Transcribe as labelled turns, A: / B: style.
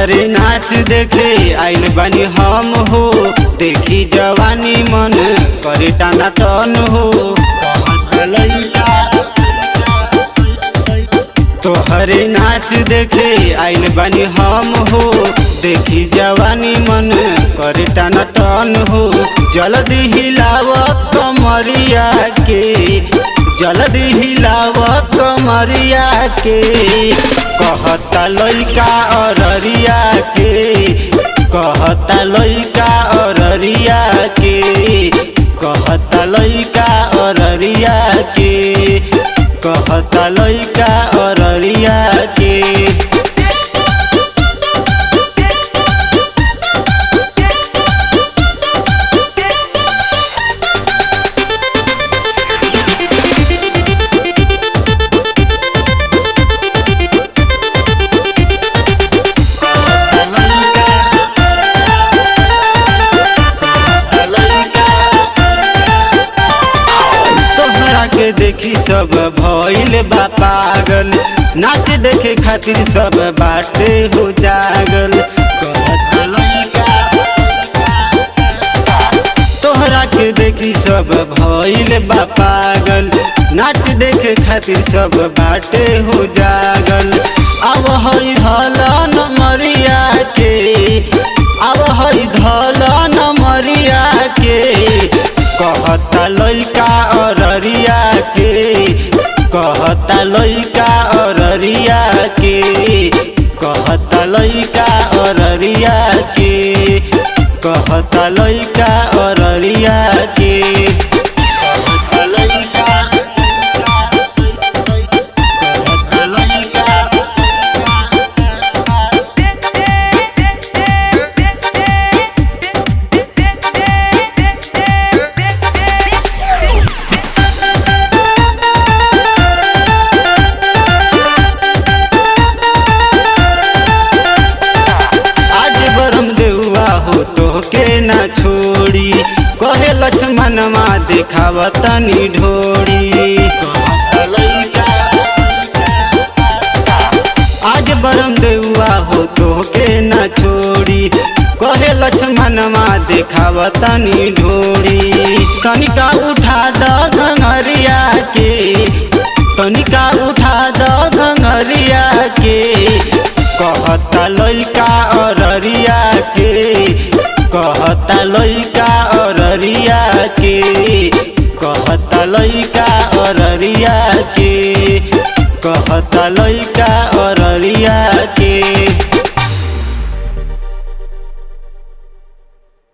A: तोहरे नाच देखे आइल बानी हम हो, देखी जवानी मन करे टाना टन हो। तोहरे नाच देखे आइल बानी हम हो, देखी जवानी मन करे टाना टन हो। जल्दी हिलाव कमरिया के, जल्दी हिलाव कमरिया के, कहता लइका अररिया के, कहता लइका अररिया के, कहता लइका अररिया के, कहता लइका अररिया के। के देखी सब भइल बा पागल, नाच देखे खातिर सब बाटे हो जागल। तोहरा के देखी सब भइल बा पागल, नाच देखे खातिर सब बाटे हो जागल। अब हई धलन मरिया के, अब हई धलन मरिया के, कहता लइका अररिया के, कहता लइका अररिया के, कहता लइका अररिया के, कहता लइका अररिया के, कहता लइका, कहता लइका। तोहके ना छोड़ी कहे लक्ष्मणवा देखाव तनी ढोड़ी। आज बरम देउआ हो तोहके ना छोड़ी कहे लक्ष्मणवा देखाव तनी ढोड़ी। तनिका उठा द घंघरिया के, तनिका उठा द घंघरिया के, कहता लइका अररिया के, कहता लइका अररिया के, कहता लइका अररिया के, कहता